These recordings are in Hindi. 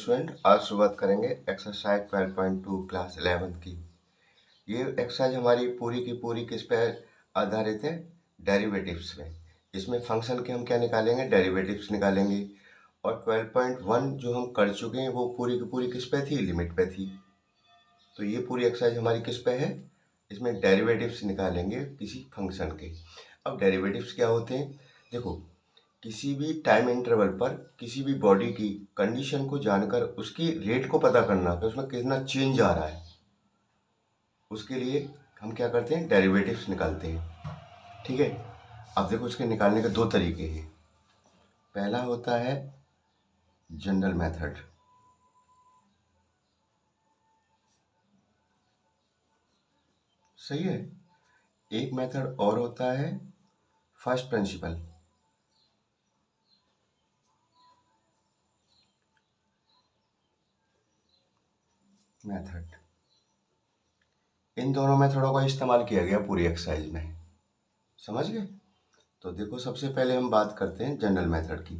स्टूडेंट, आज शुरुआत करेंगे एक्सरसाइज 12.2 क्लास 11 की। ये एक्सरसाइज हमारी पूरी की पूरी किस पे आधारित है? डेरिवेटिव्स पे। इसमें फंक्शन के हम क्या निकालेंगे? डेरिवेटिव्स निकालेंगे। और 12.1 जो हम कर चुके हैं वो पूरी की पूरी किस पे थी? लिमिट पे थी। तो ये पूरी एक्सरसाइज हमारी किस पे है? इसमें डेरिवेटिव्स निकालेंगे किसी फंक्शन के। अब डेरिवेटिव्स क्या होते हैं? देखो, किसी भी टाइम इंटरवल पर किसी भी बॉडी की कंडीशन को जानकर उसकी रेट को पता करना कि उसमें कितना चेंज आ रहा है, उसके लिए हम क्या करते हैं? डेरिवेटिव्स निकालते हैं। ठीक है। अब देखो, इसके निकालने के दो तरीके हैं। पहला होता है जनरल मेथड। सही है। एक मेथड और होता है फर्स्ट प्रिंसिपल मेथड। इन दोनों मेथडों का इस्तेमाल किया गया पूरी एक्सरसाइज में। समझ गए? तो देखो, सबसे पहले हम बात करते हैं जनरल मेथड की।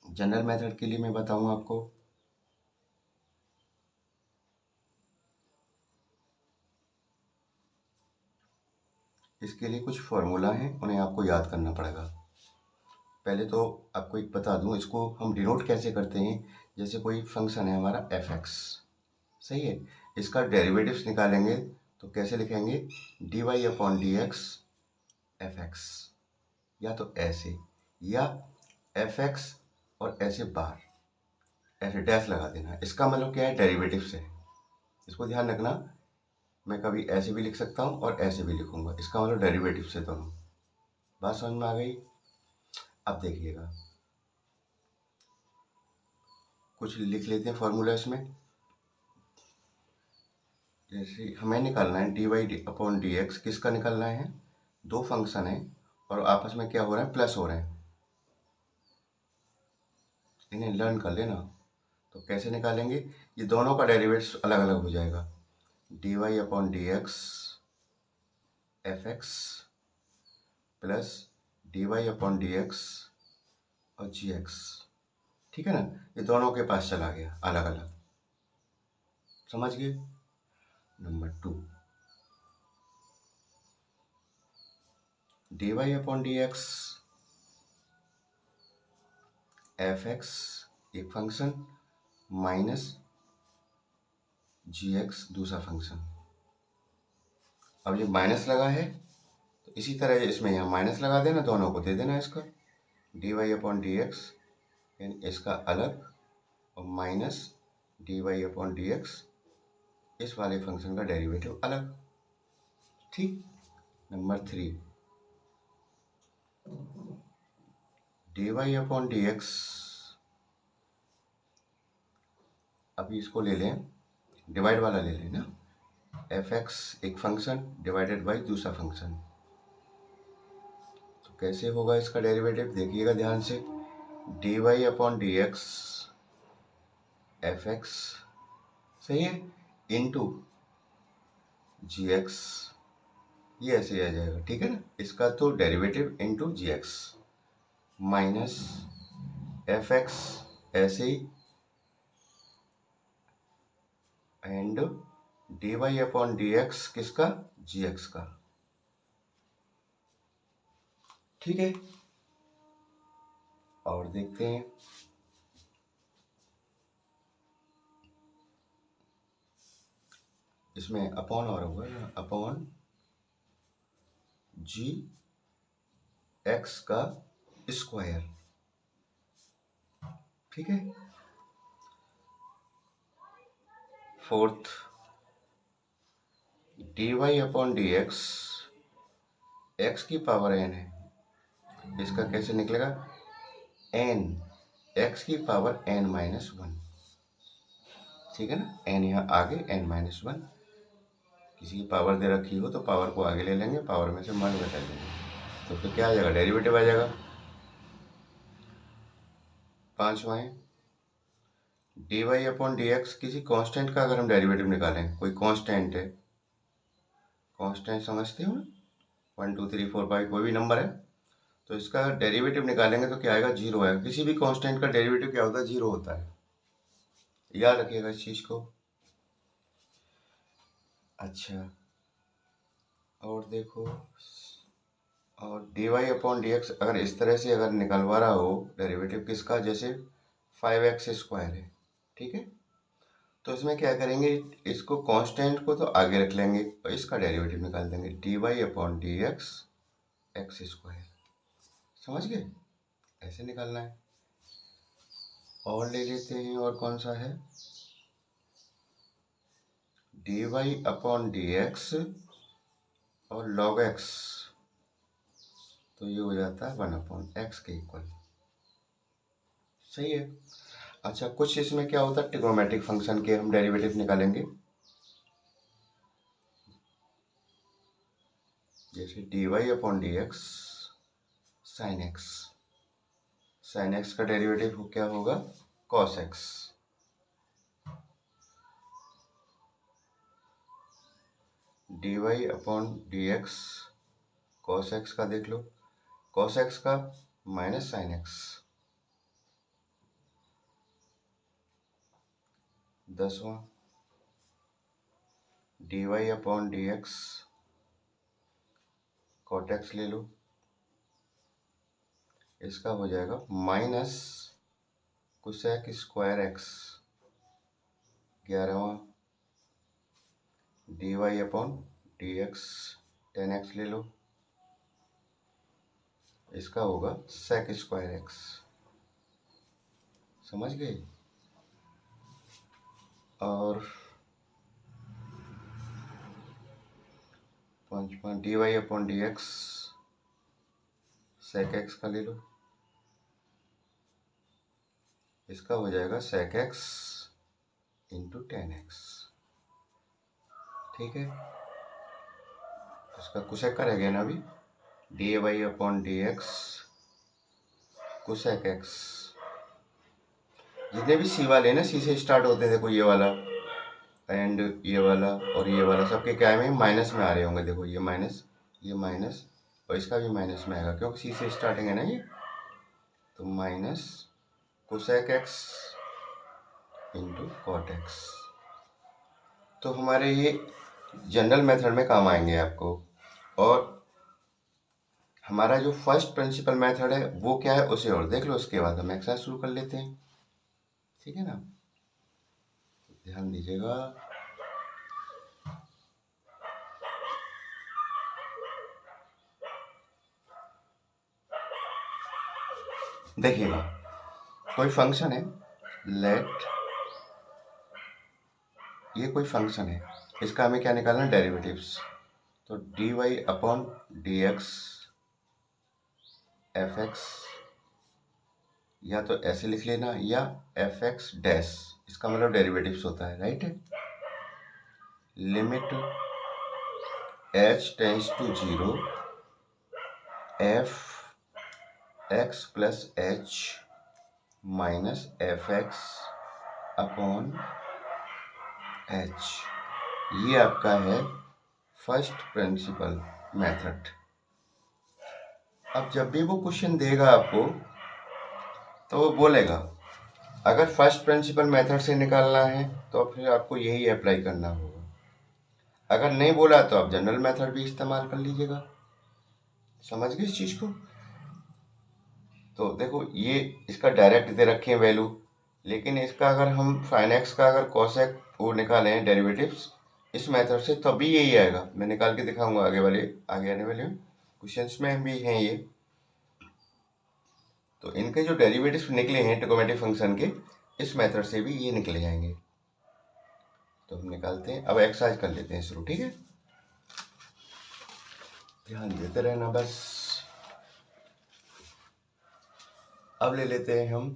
जनरल मेथड के लिए मैं बताऊं आपको, इसके लिए कुछ फॉर्मूला हैं, उन्हें आपको याद करना पड़ेगा। पहले तो आपको एक बता दूं, इसको हम डिनोट कैसे करते हैं। जैसे कोई फंक्शन है हमारा एफ एक्स, सही है। इसका डेरिवेटिव्स निकालेंगे तो कैसे लिखेंगे? D Y upon D x f x, या तो ऐसे, या एफ एक्स और ऐसे बाहर ऐसे डैश लगा देना। इसका मतलब क्या है? डेरिवेटिव्स है। इसको ध्यान रखना, मैं कभी ऐसे भी लिख सकता हूँ और ऐसे भी लिखूंगा, इसका मतलब डेरिवेटिव्स है दोनों। बात समझ में आ गई? अब देखिएगा, कुछ लिख लेते हैं फॉर्मूला इसमें। जैसे हमें निकालना है d Y upon D x. किसका निकालना है? दो फंक्शन है और आपस में क्या हो रहा है? प्लस हो रहे हैं। इन्हें लर्न कर लेना। तो कैसे निकालेंगे? ये दोनों का डेरिवेटिव्स अलग अलग हो जाएगा। D Y upon D x f x plus d Y upon D x और जी एक्स। ठीक है ना? ये दोनों के पास चला गया अलग अलग। समझ गए? Number 2, d Y upon D x f x एक फंक्शन माइनस जी एक्स दूसरा फंक्शन। अब ये माइनस लगा है तो इसी तरह इसमें यहाँ माइनस लगा देना, दोनों को दे देना इसका d Y upon D x, यानी इसका अलग, और minus d Y upon D x इस वाले फंक्शन का डेरिवेटिव अलग। ठीक। Number 3, d Y upon D x. अभी इसको ले लें, डिवाइड वाला ले लें ना। एफ एक्स एक फंक्शन डिवाइडेड बाई दूसरा फंक्शन। तो कैसे होगा इसका डेरिवेटिव? देखिएगा ध्यान से। D Y upon D x f x, सही है, इंटू जी एक्स। ये ऐसे आ जाएगा, ठीक है ना? इसका तो derivative into G X minus F X ऐसे ही, and D Y upon D x किसका? जी एक्स का। ठीक है। और देखते हैं, इसमें अपॉन और होगा ना, अपॉन जी एक्स का स्क्वायर। ठीक है। Fourth, d Y upon D x x की पावर एन है, इसका कैसे निकलेगा? एन एक्स की पावर एन माइनस वन। ठीक है ना? एन यहाँ आगे, एन माइनस वन। किसी की पावर दे रखी हो तो पावर को आगे ले लेंगे, पावर में से वन घटा देंगे, तो फिर क्या आ जाएगा? डेरिवेटिव आ जाएगा। पांचवा है d Y upon D x. किसी कांस्टेंट का अगर हम डेरिवेटिव निकालें, कोई कांस्टेंट है, कांस्टेंट समझते हो ना, 1 2 3 4 5 कोई भी नंबर है, तो इसका डेरिवेटिव निकालेंगे तो क्या आएगा? जीरो आएगा। किसी भी कांस्टेंट का डेरिवेटिव क्या होता है? जीरो होता है। याद रखिएगा इस चीज़ को। अच्छा, और देखो, और dy अपॉन dx अगर इस तरह से अगर निकलवा रहा हो डेरिवेटिव किसका, जैसे 5x² है, ठीक है, तो इसमें क्या करेंगे, इसको कांस्टेंट को तो आगे रख लेंगे और इसका डेरिवेटिव निकाल देंगे, dy अपॉन dx x²। समझ गए, ऐसे निकालना है। और ले लेते हैं, और कौन सा है, dy अपॉन dx और log x, तो ये हो जाता है 1/x के इक्वल। सही है। अच्छा, कुछ इसमें क्या होता है, ट्रिग्नोमेट्रिक फंक्शन के हम डेरिवेटिव निकालेंगे, जैसे dy upon dx sin x, sin x का डेरिवेटिव क्या होगा, cos x। dy upon dx cos x का देख लो, cos x का minus sin x, 10वां dy upon dx cot x ले लो, इसका हो जाएगा minus cosec square x, 11वां dy upon dx tan x ले लो, इसका होगा sec स्क्वायर x। समझ गए। और 5वां dy upon dx sec x का ले लो, इसका हो जाएगा sec x into tan x। ठीक है, इसका कोसेक का रह गया ना अभी, dy upon dx cosec x। जितने भी सी वाले ना, सी से स्टार्ट होते हैं, देखो ये वाला एंड ये वाला और ये वाला, सबके क्या में माइनस में आ रहे होंगे। देखो ये माइनस और इसका भी माइनस में आएगा, क्योंकि सी से स्टार्टिंग है ना ये, तो minus cosec x into cot x। तो हमारे ये जनरल मेथड में काम आएंगे आपको। और हमारा जो फर्स्ट प्रिंसिपल मेथड है वो क्या है, उसे और देख लो, उसके बाद हम एक्सरसाइज शुरू कर लेते हैं। ठीक है ना, ध्यान दीजिएगा। देखिएगा, कोई फंक्शन है, लेट, ये कोई फंक्शन है, इसका हमें क्या निकालना है, डेरिवेटिव्स। तो dy अपॉन dx fx, या तो ऐसे लिख लेना, या fx डैश, इसका मतलब डेरिवेटिव्स होता है, right. Limit h tends to 0 f x plus h minus F x upon h, ये आपका है फर्स्ट प्रिंसिपल मेथड। अब जब भी वो क्वेश्चन देगा आपको, तो वो बोलेगा अगर फर्स्ट प्रिंसिपल मेथड से निकालना है तो फिर आपको यही अप्लाई करना होगा, अगर नहीं बोला तो आप जनरल मेथड भी इस्तेमाल कर लीजिएगा। समझ गए इस चीज़ को। तो देखो, ये इसका डायरेक्ट दे रखे हैं वैल्यू, लेकिन इसका अगर हम sin x का अगर cosec वो निकालें डेरिवेटिव्स इस मेथड से, तभी यही आएगा। मैं निकाल के दिखाऊंगा आगे आने वाले क्वेश्चंस में भी हैं ये। तो इनके जो डेरिवेटिव्स निकले हैं ट्रिग्नोमेट्रिक फंक्शन के, इस मेथड से भी ये निकले जाएंगे। तो हम निकालते हैं, अब एक्सरसाइज कर लेते हैं शुरू। ठीक है, ध्यान देते रहना बस। अब ले लेते हैं हम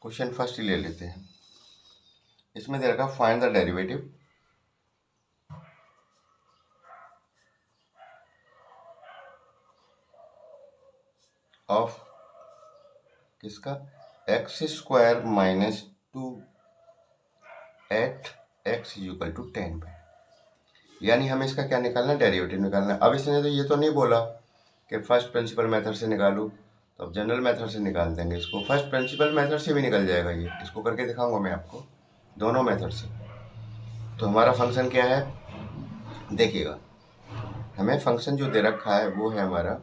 क्वेश्चन फर्स्ट ही ले लेते हैं। इसमें दे रखा फाइंड द डेरिवेटिव ऑफ किसका, x² minus 2 at x equal to 10 पे, यानी हमें इसका क्या निकालना है, डेरिवेटिव निकालना है। अब इसने तो ये तो नहीं बोला कि फर्स्ट प्रिंसिपल मेथड से निकालू, तो अब जनरल मेथड से निकाल देंगे इसको, फर्स्ट प्रिंसिपल मेथड से भी निकल जाएगा ये, इसको करके दिखाऊंगा मैं आपको दोनों मेथड से। तो हमारा फंक्शन क्या है देखिएगा, हमें फंक्शन जो दे रखा है वो है हमारा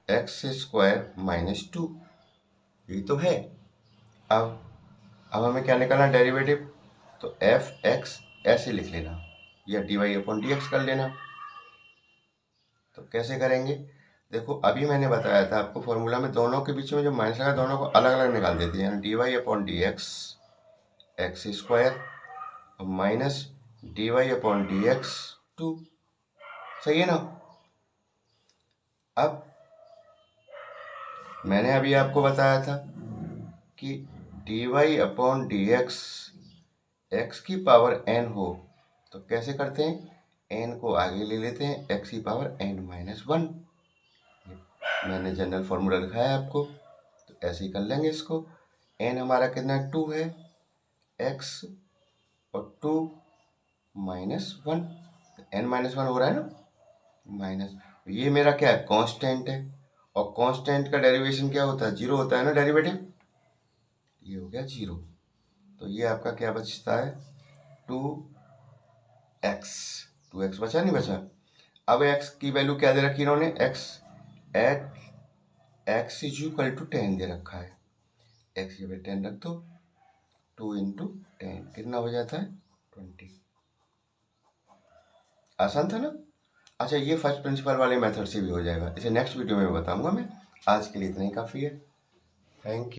x² - 2, ये तो है। अब हमें क्या निकालना डेरिवेटिव, तो f(x) ऐसे लिख लेना या dy/dx कर लेना। तो कैसे करेंगे देखो, अभी मैंने बताया था आपको फॉर्मूला में दोनों के बीच में जो माइनस लगा दोनों को अलग अलग निकाल देते हैं, यानी dy/dx x² माइनस dy/dx 2, सही है ना। अब मैंने अभी आपको बताया था कि dy/dx x की पावर n हो तो कैसे करते हैं, n को आगे ले लेते हैं, x की पावर n-1। मैंने जनरल फॉर्मूला लिखा है आपको, तो ऐसे ही कर लेंगे इसको। n हमारा कितना 2 है, x और 2 -1, n-1 हो रहा है ना, माइनस, ये मेरा क्या है कांस्टेंट है, और कांस्टेंट का डेरिवेशन क्या होता है, जीरो होता है ना डेरिवेटिव, ये हो गया जीरो। तो ये आपका क्या बचता है 2x, 2x बचा नहीं बचा। अब x की वैल्यू क्या दे रखी इन्होंने, x = 10 दे रखा है, x की वैल्यू 10 रख दो, 2 × 10 कितना हो जाता है 20। आसान था ना। अच्छा, ये फर्स्ट प्रिंसिपल वाले मेथड से भी हो जाएगा, इसे नेक्स्ट वीडियो में बताऊंगा मैं। आज के लिए इतना ही काफ़ी है। Thank you.